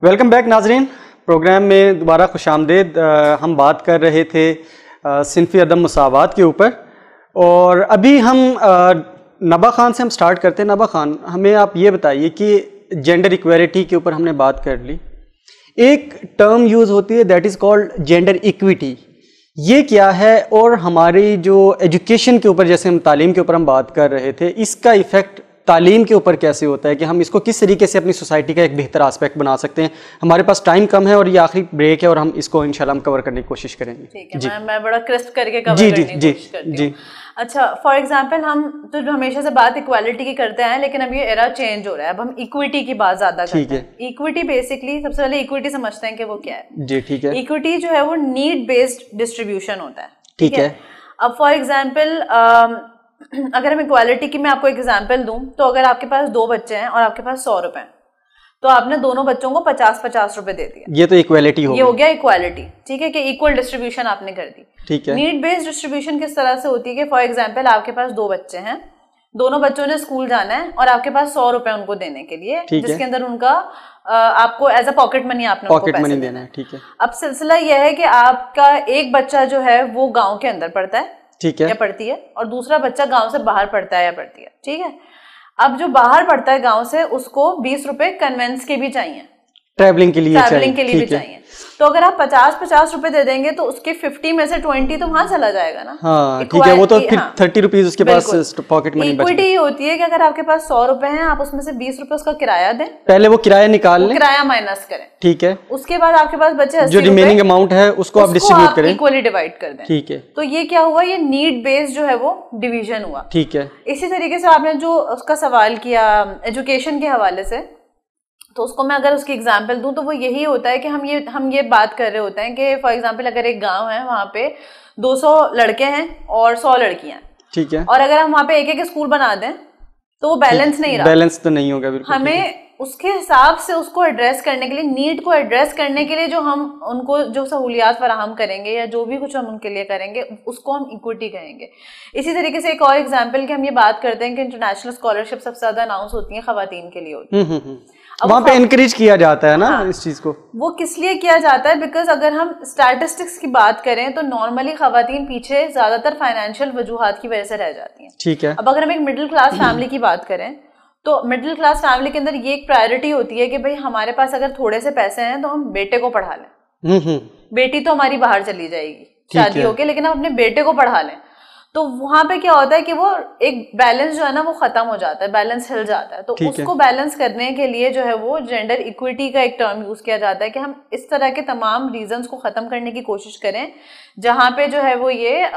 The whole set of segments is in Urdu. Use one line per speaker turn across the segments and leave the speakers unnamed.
ویلکم بیک ناظرین، پروگرام میں دوبارہ خوش آمدید۔ ہم بات کر رہے تھے صنفی عدم مساوات کے اوپر، اور ابھی ہم نبا خان سے سٹارٹ کرتے ہیں۔ نبا خان، ہمیں آپ یہ بتائیے کہ جینڈر ایکویلٹی کے اوپر ہم نے بات کر لی، ایک ٹرم یوز ہوتی ہے that is called gender equity, یہ کیا ہے؟ اور ہماری جو ایجوکیشن کے اوپر، جیسے ہم تعلیم کے اوپر ہم بات کر رہے تھے، اس کا ایفیکٹ تعلیم کے اوپر کیسے ہوتا ہے کہ ہم اس کو کس طریقے سے اپنی سوسائٹی کا ایک بہتر آسپیکٹ بنا سکتے ہیں؟ ہمارے پاس ٹائم کم ہے اور یہ آخری بریک ہے، اور ہم اس کو انشاءاللہ ہم کور کرنے کی کوشش کریں گے۔
ٹھیک ہے، میں بڑا کرسپ کر کے کور کرنے کی کوشش کرتی ہوں۔ اچھا، فار ایگزامپل ہم تو ہمیشہ سے بات ایکوالٹی کی کرتے ہیں، لیکن اب یہ ایرا چینج ہو رہا ہے، اب ہم ایکویٹی کی بات زیادہ کرتے ہیں۔ ایکویٹی بیسکلی سب سے پہلے ایکویٹی سمجھتے ہیں کہ وہ کیا ہے۔
جی ٹھیک ہے۔
ایکویٹی جو ہے وہ نیڈ بیسڈ ڈسٹریبیوشن ہوتا ہے،
ٹھیک ہے۔
اب فار ایگزامپل اگر ہم ایکوالٹی کی میں آپ کو ایگزامپل دوں تو اگر آپ کے پاس 2 بچے ہیں اور آپ کے پاس 100 روپے ہیں، تو آپ نے دونوں بچوں کو 50-50 روپے دے دیا، یہ
تو ایکوالٹی ہو
گیا ایکوالٹی، ٹھیک ہے، کہ ایکول ڈسٹریبیوشن آپ نے کر دی۔
ٹھیک ہے۔
نیڈ بیسڈ ڈسٹریبیوشن کس طرح سے ہوتی ہے کہ فار ایگزامپل آپ کے پاس 2 بچے ہیں، دونوں بچوں نے اسکول جانا ہے اور آپ کے پاس 100 روپے ان کو دینے کے لیے، جس کے اندر ان کا آپ کو ایز اے پاکٹ منی آپ نے ان کو پیسے دینا ہے۔
ٹھیک ہے۔
اب سلسلہ یہ ہے کہ آپ کا ایک بچہ جو ہے وہ گاؤں کے اندر پڑھتا ہے،
ٹھیک ہے،
یا پڑھتی ہے، اور دوسرا بچہ گاؤں سے باہر پڑھتا ہے یا پڑھتی ہے، ٹھیک ہے۔ اب جو باہر پڑھتا ہے گاؤں سے، اس کو 20 روپے کنوینس کے بھی چاہیے، ٹریولنگ کے لیے بھی چاہیے۔ تو اگر آپ 50-50 روپے دے دیں گے تو اس کے 50 میں سے 20 تو وہاں چلا جائے گا نا۔
ہاں ٹھیک ہے، وہ تو پھر 30 روپیز اس کے پاس پاکٹ منی بچے۔
ایکویٹی یہ ہوتی ہے کہ اگر آپ کے پاس 100 روپے ہیں، آپ اس میں سے 20 روپے اس کا کرایہ دیں،
پہلے وہ کرایہ نکال لیں،
کرایہ مائنس کریں،
ٹھیک ہے۔
اس کے بعد آپ کے پاس بچے 80
جو ریمیننگ اماؤنٹ ہے اس کو آپ ڈسٹریبیوٹ کریں،
ایکولی ڈیوائڈ کر دیں،
ٹھیک ہے۔
تو یہ کیا ہوا؟ یہ نیڈ بیس جو ہے وہ ڈویژن ہوا،
ٹھیک ہے۔
اسی طریقے سے آپ نے جو اس کا سوال کیا ایجوکیشن کے حوالے سے، تو اس کو میں اگر اس کی ایگزامپل دوں تو وہ یہی ہوتا ہے کہ ہم یہ بات کر رہے ہوتے ہیں کہ فار ایگزامپل اگر ایک گاؤں ہے، وہاں پہ 200 لڑکے ہیں اور 100 لڑکیاں ہیں، ٹھیک ہے، اور اگر ہم وہاں پہ ایک اسکول بنا دیں تو وہ بیلنس نہیں رہا،
بیلنس تو نہیں ہوگا بالکل۔
ہمیں اس کے حساب سے اس کو ایڈریس کرنے کے لیے، نیڈ کو ایڈریس کرنے کے لیے جو ہم ان کو جو سہولیات فراہم کریں گے یا جو بھی کچھ ہم ان کے لیے کریں گے، اس کو ہم ایکویٹی کہیں گے۔ اسی طریقے سے ایک اور ایگزامپل کہ ہم یہ بات کرتے ہیں کہ انٹرنیشنل اسکالرشپ سب سے زیادہ اناؤنس ہوتی ہیں خواتین کے لیے ہوتی ہیں،
وہاں پہ انکریج کیا جاتا ہے نا اس چیز کو۔
وہ کس لیے کیا جاتا ہے؟ بیکاز اگر ہم اسٹیٹسٹکس کی بات کریں تو نارملی خواتین پیچھے زیادہ تر فائنینشیل وجوہات کی وجہ سے رہ جاتی ہیں، ٹھیک ہے۔ اب اگر ہم ایک مڈل کلاس فیملی کی بات کریں تو مڈل کلاس فیملی کے اندر یہ ایک پرائرٹی ہوتی ہے کہ بھائی ہمارے پاس اگر تھوڑے سے پیسے ہیں تو ہم بیٹے کو پڑھا لیں، بیٹی تو ہماری باہر چلی جائے گی شادی ہو کے، لیکن ہم اپنے بیٹے کو پڑھا لیں۔ تو وہاں پہ کیا ہوتا ہے کہ وہ ایک بیلنس جو ہے نا وہ ختم ہو جاتا ہے، بیلنس ہل جاتا ہے۔ تو اس کو بیلنس کرنے کے لیے جو ہے وہ جینڈر ایکویٹی کا ایک ٹرم یوز کیا جاتا ہے کہ ہم اس طرح کے تمام ریزنس کو ختم کرنے کی کوشش کریں جہاں پہ جو ہے وہ یہ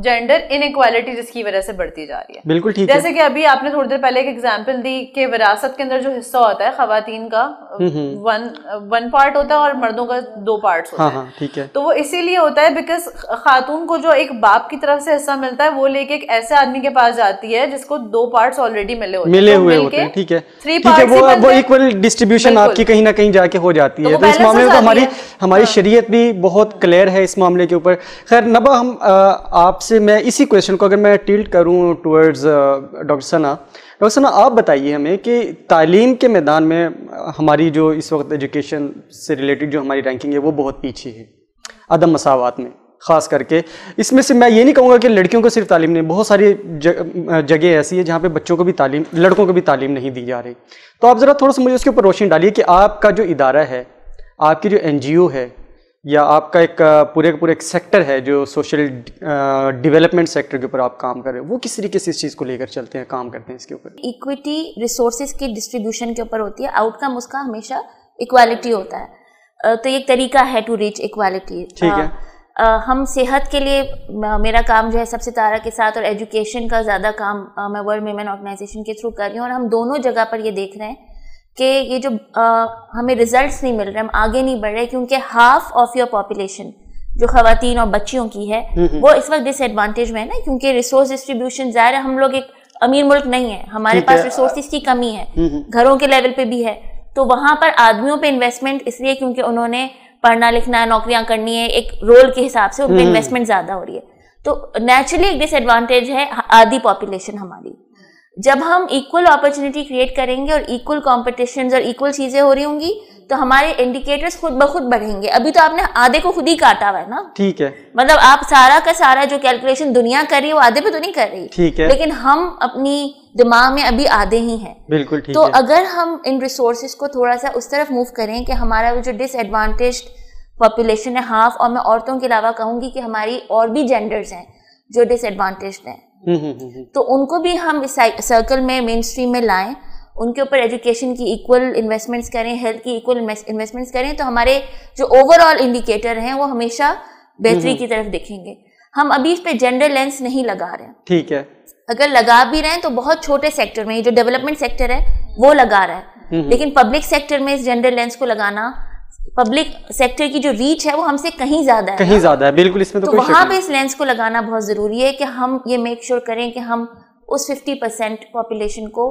جینڈر انیکوالٹی جس کی وجہ سے بڑھتی جا رہی ہے۔ بالکل ٹھیک ہے۔ جیسے کہ ابھی آپ نے تھوڑی دیر پہلے ایک ایگزامپل دی کہ وراثت کے اندر جو حصہ ہوتا ہے خواتین کا 1 پارٹ ہوتا ہے اور مردوں کا 2 پارٹس ہوتے ہیں، تو وہ اسی لیے ہوتا ہے بیکاز خاتون کو جو ایک باپ کی طرف سے حصہ ملتا ہے وہ لے کے ایک ایسے آدمی کے پاس جاتی ہے جس کو 2 پارٹس آلریڈی ملے ہوئے ہوتے ہیں، ٹھیک ہے، 3 پارٹس، وہ ایکول ڈسٹریبیوشن آپ کی کہیں نہ کہیں جا کے ہو جاتی ہے۔ تو اس معاملے میں ہماری شریعت بھی بہت کلیئر ہے اس معاملے کے اوپر۔ خیر نبا، ہم آپ سے میں اسی کویشچن کو اگر میں ٹلٹ کروں ٹورڈز ڈاکٹر ثنا، آپ بتائیے ہمیں کہ تعلیم کے میدان میں ہماری جو اس وقت ایجوکیشن سے ریلیٹڈ جو ہماری رینکنگ ہے وہ بہت پیچھے ہے عدم مساوات میں، خاص کر کے اس میں سے میں یہ نہیں کہوں گا کہ لڑکیوں کو صرف تعلیم نہیں، بہت ساری جگہ ایسی ہے جہاں پہ بچوں کو بھی تعلیم، لڑکوں کو بھی تعلیم نہیں دی جا رہی۔ تو آپ ذرا تھوڑا سا مجھے اس کے اوپر روشنی ڈالیے کہ آپ کا جو ادارہ ہے، آپ کی جو NGO ہے، یا آپ کا ایک پورے ایک سیکٹر ہے جو سوشل ڈیولپمنٹ سیکٹر کے اوپر آپ کام کر رہے ہیں، وہ کس طریقے سے اس چیز کو لے کر چلتے ہیں، کام کرتے ہیں اس کے اوپر؟
ایکویٹی ریسورسز کی ڈسٹریبیوشن کے اوپر ہوتی ہے، آؤٹ کم اس کا ہمیشہ ایکوالٹی ہوتا ہے، تو ایک طریقہ ہے ٹو ریچ ایکوالٹی۔ ٹھیک ہے۔ ہم صحت کے لیے، میرا کام جو ہے سب ستارہ کے ساتھ، اور ایجوکیشن کا زیادہ کام میں ورلڈ ویمن آرگنائزیشن کے تھرو کر رہی ہوں، اور ہم دونوں جگہ پر یہ دیکھ رہے ہیں کہ یہ جو ہمیں ریزلٹس نہیں مل رہے، ہم آگے نہیں بڑھ رہے، کیونکہ ہاف آف یور پاپولیشن جو خواتین اور بچیوں کی ہے وہ اس وقت ڈس ایڈوانٹیج میں ہے نا، کیونکہ ریسورس ڈسٹریبیوشن ظاہر ہے، ہم لوگ ایک امیر ملک نہیں ہے، ہمارے پاس ریسورسز کی کمی ہے، گھروں کے لیول پہ بھی ہے، تو وہاں پر آدمیوں پہ انویسٹمنٹ اس لیے کیونکہ انہوں نے پڑھنا لکھنا ہے, نوکریاں کرنی ہے, ایک رول کے حساب سے ان پہ انویسٹمنٹ زیادہ ہو رہی ہے. تو نیچرلی ایک ڈس ایڈوانٹیج ہے آدھی پاپولیشن ہماری. جب ہم ایکول اپرچونٹی کریٹ کریں گے اور ایکول کمپٹیشنز اور ایکول چیزیں ہو رہی ہوں گی تو ہمارے انڈیکیٹرز خود بخود بڑھیں گے. ابھی تو آپ نے آدھے کو خود ہی کاٹا ہوا ہے نا,
ٹھیک ہے,
مطلب آپ سارا کا سارا جو کیلکولیشن دنیا کر رہی ہے وہ آدھے پہ تو نہیں کر رہی,
ٹھیک ہے,
لیکن ہم اپنی دماغ میں ابھی آدھے ہی ہیں.
بالکل ٹھیک
تو
ہے.
اگر ہم ان ریسورسز کو تھوڑا سا اس طرف موو کریں کہ ہمارا جو ڈس ایڈوانٹیجڈ پاپولیشن ہے ہاف, اور میں عورتوں کے علاوہ کہوں گی کہ ہماری اور بھی جینڈرز ہیں جو ڈس ایڈوانٹیجڈ ہیں, تو ان کو بھی ہم اس سرکل میں مین اسٹریم میں لائیں, ان کے اوپر ایجوکیشن کی ایکول انویسٹمنٹس کریں, ہیلتھ کی ایکول انویسٹمنٹس کریں, تو ہمارے جو اوور آل انڈیکیٹر ہیں وہ ہمیشہ بہتری کی طرف دکھیں گے. ہم ابھی اس پہ جینڈر لینس نہیں لگا رہے ہیں,
ٹھیک ہے,
اگر لگا بھی رہے ہیں تو بہت چھوٹے سیکٹر میں, جو ڈیولپمنٹ سیکٹر ہے وہ لگا رہا ہے, لیکن پبلک سیکٹر میں اس جینڈر لینس کو لگانا, پبلک سیکٹر کی جو ریچ ہے وہ ہم سے کہیں زیادہ ہے,
کہیں زیادہ ہے, بالکل, اس میں تو
وہاں پہ اس لینس کو لگانا بہت ضروری ہے کہ ہم یہ میک شیور کریں کہ ہم اس 50% پاپولیشن کو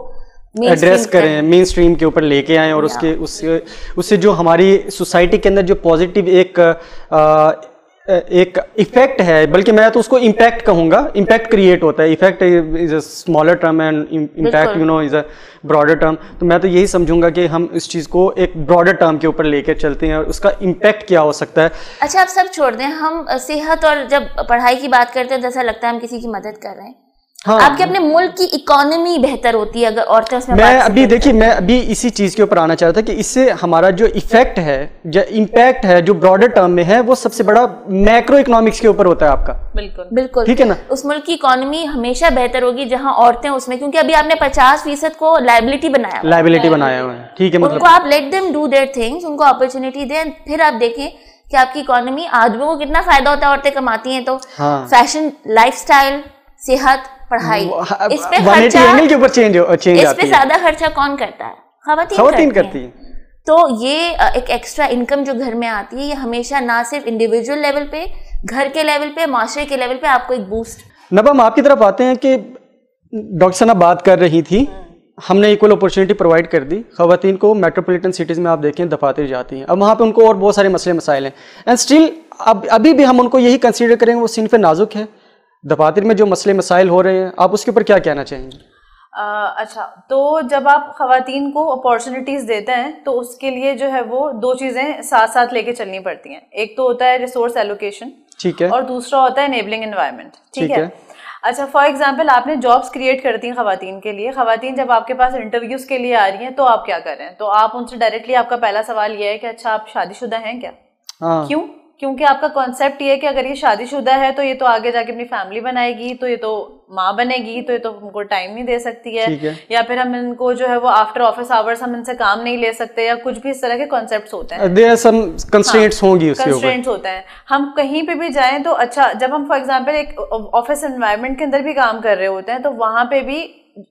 ایڈریس کریں, مین اسٹریم کے اوپر لے کے آئیں, اور اس سے جو ہماری سوسائٹی کے اندر جو پازیٹیو ایک ایفیکٹ ہے, بلکہ میں تو اس کو امپیکٹ کہوں گا, امپیکٹ کریٹ ہوتا ہے, effect is a smaller term and impact is a broader term. تو میں تو یہی سمجھوں گا کہ ہم اس چیز کو ایک براڈر ٹرم کے اوپر لے کے چلتے ہیں, اور اس کا امپیکٹ کیا ہو سکتا ہے.
اچھا آپ سب چھوڑ دیں, ہم صحت اور جب پڑھائی کی بات کرتے ہیں تو ایسا لگتا ہے ہم کسی کی مدد کر رہے ہیں. آپ کے اپنے ملک کی اکانومی بہتر ہوتی ہے اگر عورتیں اس میں
ابھی دیکھیے, میں ابھی اسی چیز کے اوپر آنا چاہ رہا تھا کہ اس سے ہمارا جو ایفیکٹ ہے, جو امپیکٹ ہے, جو براڈر ٹرم میں ہے, وہ سب سے بڑا میکرو اکنامکس کے اوپر ہوتا ہے آپ کا.
بالکل
ٹھیک ہے نا,
اس ملک کی اکانومی ہمیشہ بہتر ہوگی جہاں عورتیں اس میں, کیونکہ ابھی آپ نے 50% کو لائبلٹی بنایا ہوا ہے, ٹھیک ہے,
مطلب
ان کو آپ let them do their things, ان کو اپرچونٹی دیں, پھر آپ دیکھیں کہ آپ کی اکانومی آدمیوں کو کتنا فائدہ ہوتا ہے, عورتیں کماتی ہیں تو فیشن, لائف اسٹائل, صحت, پڑھائی, اس پہ زیادہ خرچہ کون کرتا ہے؟ خواتین کرتی ہیں. تو یہ ایک ایکسٹرا انکم جو گھر میں آتی ہے, یہ ہمیشہ نہ صرف انڈیویجول لیول پہ, گھر کے لیول پہ, معاشرے کے لیول پہ آپ کو ایک بوسٹ.
نبا, ہم آپ کی طرف آتے ہیں کہ ڈاکٹر ثنا بات کر رہی تھی, ہم نے ایکول اپرچونٹی پرووائڈ کر دی خواتین کو. میٹروپولیٹن سٹیز میں آپ دیکھیں دفاتر جاتی ہیں, اب وہاں پہ ان کو اور بہت سارے مسئلے مسائل ہیں, اینڈ اسٹل ابھی بھی ہم ان کو یہی کنسیڈر کریں گے وہ صنف نازک ہے. دفاتر میں جو مسئلے مسائل ہو رہے ہیں, آپ اس کے اوپر کیا کہنا چاہیں گے؟
اچھا, تو جب آپ خواتین کو اپارچونیٹیز دیتے ہیں تو اس کے لیے جو ہے وہ دو چیزیں ساتھ ساتھ لے کے چلنی پڑتی ہیں. ایک تو ہوتا ہے ریسورس ایلوکیشن, ٹھیک ہے, اور دوسرا ہوتا ہے انیبلنگ انوائرمنٹ, ٹھیک ہے. اچھا, فار ایگزامپل آپ نے جابس کریٹ کرتی ہیں خواتین کے لیے. خواتین جب آپ کے پاس انٹرویوز کے لیے آ رہی ہیں تو آپ کیا کر رہے ہیں؟ تو آپ ان سے ڈائریکٹلی, آپ کا پہلا سوال یہ ہے کہ اچھا آپ شادی شدہ ہیں کیا؟ کیوں؟ کیونکہ آپ کا کانسیپٹ یہ ہے کہ اگر یہ شادی شدہ ہے تو یہ تو آگے جا کے اپنی فیملی بنائے گی, تو یہ تو ماں بنے گی, تو یہ تو ہم کو ٹائم نہیں دے سکتی ہے, یا پھر ہم ان کو جو ہے وہ آفٹر آفس آورس ہم ان سے کام نہیں لے سکتے, یا کچھ بھی اس طرح کے کانسیپٹس ہوتے ہیں,
کنسٹرینٹس
ہوتے ہیں. ہم کہیں پہ بھی جائیں تو اچھا, جب ہم فار ایگزامپل ایک آفس انوائرمنٹ کے اندر بھی کام کر رہے ہوتے ہیں تو وہاں پہ بھی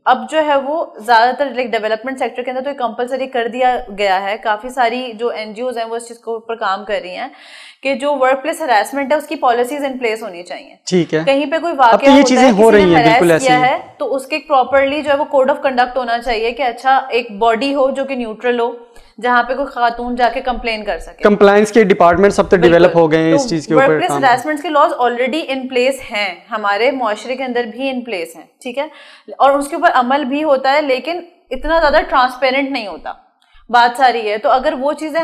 اب جو ہے وہ زیادہ تر لائک ڈیولپمنٹ سیکٹر کے اندر تو یہ کمپلسری کر دیا گیا ہے. کافی ساری جو NGOs ہیں وہ اس چیز کے اوپر کام کر رہی ہیں کہ جو ورک پلیس ہراسمنٹ ہے اس کی پالیسیز ان پلیس ہونی چاہیے. ٹھیک ہے, کہیں پہ کوئی واقعہ ہوتا ہے, کسی نے ہراس کیا ہے تو اس کے پراپرلی جو ہے وہ کوڈ آف کنڈکٹ ہونا چاہیے کہ اچھا ایک باڈی ہو جو کہ نیوٹرل ہو, جہاں پہ کوئی خاتون جا کے کمپلین کر سکے.
کمپلائنس کے ڈپارٹمنٹ سب تک ڈیولپ ہو گئے ہیں اس چیز کے اوپر.
ورک پلیس ہراسمنٹ کے لاز آلریڈی ان پلیس ہیں, ہمارے معاشرے کے اندر بھی ان پلیس ہیں, ٹھیک ہے, اور اس کے اوپر عمل بھی ہوتا ہے, لیکن اتنا زیادہ ٹرانسپیرنٹ نہیں ہوتا. بات ساری ہے, تو اگر وہ چیزیں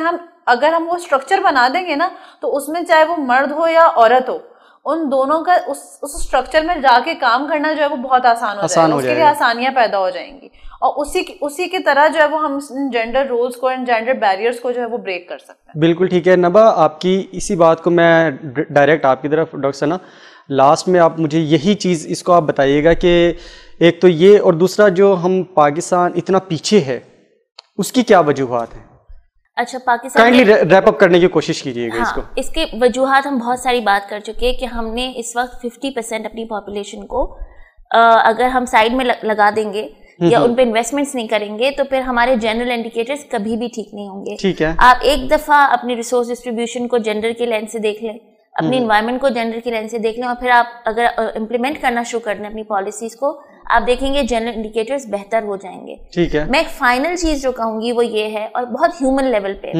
اگر ہم وہ اسٹرکچر بنا دیں گے نا تو اس میں چاہے وہ مرد ہو یا عورت ہو, ان دونوں کا اس اسٹرکچر میں جا کے کام کرنا جو ہے وہ بہت آسان ہو جائے گا, اس کے لیے آسانیاں پیدا ہو جائیں گی, اور اسی کی طرح جو ہے وہ ہم جینڈر رولز کو اینڈ جینڈر بیریئرز کو جو ہے وہ بریک کر سکتے ہیں.
بالکل ٹھیک ہے نبا, آپ کی اسی بات کو میں ڈائریکٹ آپ کی طرف ڈاکٹر ثنا لاسٹ میں آپ مجھے یہی چیز اس کو آپ بتائیے گا کہ ایک تو یہ, اور دوسرا جو ہم پاکستان اتنا پیچھے ہے اس کی کیا وجوہات ہیں؟
اچھا, پاکستان
کائنڈلی ریپ اپ کرنے کی کوشش کیجیے گا اس کو.
اس کے وجوہات ہم بہت ساری بات کر چکے کہ ہم نے اس وقت 50% اپنی پاپولیشن کو اگر ہم سائڈ میں لگا دیں گے یا ان پہ انویسٹمنٹس نہیں کریں گے تو پھر ہمارے جنرل انڈیکیٹرز کبھی بھی ٹھیک نہیں ہوں گے.
ٹھیک ہے,
آپ ایک دفعہ اپنی ریسورس ڈسٹریبیوشن کو جینڈر کے لینس سے دیکھ لیں, اپنی انوائرمنٹ کو جینڈر کے لینس سے دیکھ لیں, اور پھر آپ اگر امپلیمنٹ کرنا شروع کر دیں اپنی پالیسیز کو, آپ دیکھیں گے جنرل انڈیکیٹرز بہتر ہو جائیں گے.
ٹھیک ہے,
میں ایک فائنل چیز جو کہوں گی وہ یہ ہے, اور بہت ہیومن لیول پہ,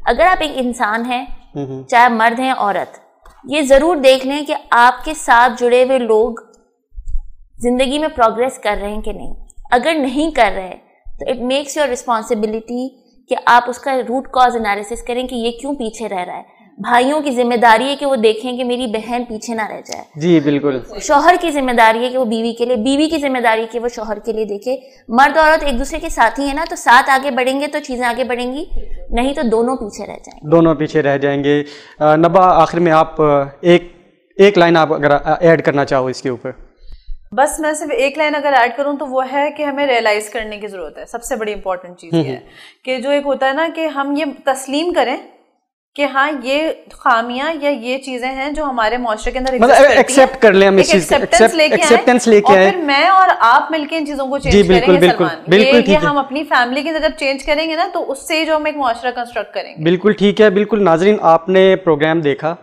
اگر آپ ایک انسان ہیں, چاہے مرد ہیں عورت، یہ ضرور دیکھ لیں کہ آپ کے ساتھ جڑے ہوئے لوگ زندگی میں پروگریس کر رہے ہیں کہ نہیں. اگر نہیں کر رہے تو اٹ میکس یور رسپانسبلٹی کہ آپ اس کا روٹ کاز انالیسس کریں کہ یہ کیوں پیچھے رہ رہا ہے. بھائیوں کی ذمہ داری ہے کہ وہ دیکھیں کہ میری بہن پیچھے نہ رہ جائے.
جی بالکل.
شوہر کی ذمہ داری ہے کہ وہ بیوی کے لیے، بیوی کی ذمہ داری ہے کہ وہ شوہر کے لیے دیکھے. مرد اور عورت ایک دوسرے کے ساتھی ہیں نا، تو ساتھ آگے بڑھیں گے تو چیزیں آگے بڑھیں گی، نہیں تو دونوں پیچھے رہ جائیں گے.
دونوں پیچھے رہ جائیں گے. نبا آخر میں آپ ایک لائن آپ اگر ایڈ کرنا چاہو اس کے اوپر.
بس میں صرف ایک لائن اگر ایڈ کروں تو وہ ہے کہ ہمیں ریئلائز کرنے کی ضرورت ہے. سب سے بڑی امپورٹنٹ چیز یہ ہے کہ جو ایک ہوتا ہے نا کہ ہم یہ تسلیم کریں کہ ہاں یہ خامیاں یا یہ چیزیں ہیں جو ہمارے معاشرے کے اندر
ایکسیپٹ کر لیں، ہم اس چیز ایکسیپٹنس لے کے آئیں،
پھر میں اور آپ مل کے ان چیزوں کو چینج کریں گے. سلمان، یہ ہم اپنی فیملی کے اندر جب چینج کریں گے نا تو اس سے جو ہم ایک معاشرہ کنسٹرکٹ کریں گے.
بالکل ٹھیک ہے. بالکل. ناظرین، آپ نے پروگرام دیکھا،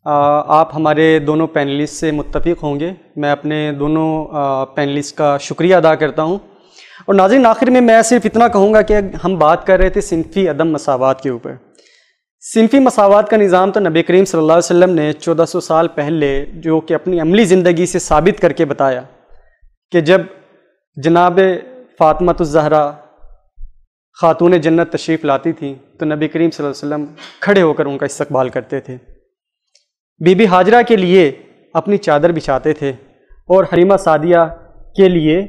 آپ ہمارے دونوں پینلسٹ سے متفق ہوں گے. میں اپنے دونوں پینلسٹ کا شکریہ ادا کرتا ہوں. اور ناظرین، آخر میں صرف اتنا کہوں گا کہ ہم بات کر رہے تھے صنفی عدم مساوات کے اوپر. صنفی مساوات کا نظام تو نبی کریم صلی اللہ علیہ وسلم نے 1400 سال پہلے جو کہ اپنی عملی زندگی سے ثابت کر کے بتایا کہ جب جناب فاطمہ الزہرا خاتون جنت تشریف لاتی تھیں تو نبی کریم صلی اللہ علیہ وسلم کھڑے ہو کر ان کا استقبال کرتے تھے. بی بی ہاجرہ کے لیے اپنی چادر بچھاتے تھے اور حلیمہ سعدیہ کے لیے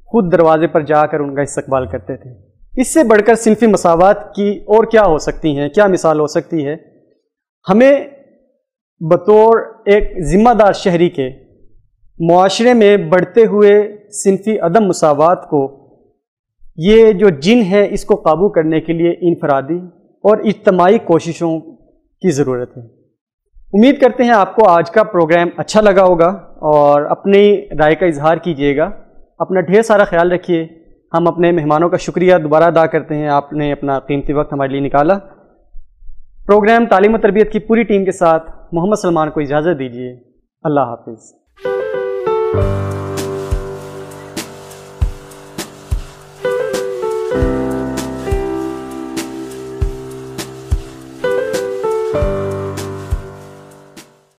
خود دروازے پر جا کر ان کا استقبال کرتے تھے. اس سے بڑھ کر صنفی مساوات کی اور کیا ہو سکتی ہیں، کیا مثال ہو سکتی ہے؟ ہمیں بطور ایک ذمہ دار شہری کے معاشرے میں بڑھتے ہوئے صنفی عدم مساوات کو، یہ جو جن ہے، اس کو قابو کرنے کے لیے انفرادی اور اجتماعی کوششوں کی ضرورت ہے. امید کرتے ہیں آپ کو آج کا پروگرام اچھا لگا ہوگا اور اپنی رائے کا اظہار کیجیے گا. اپنا ڈھیر سارا خیال رکھیے. ہم اپنے مہمانوں کا شکریہ دوبارہ ادا کرتے ہیں، آپ نے اپنا قیمتی وقت ہمارے لیے نکالا. پروگرام تعلیم و تربیت کی پوری ٹیم کے ساتھ محمد سلمان کو اجازت دیجیے. اللہ حافظ.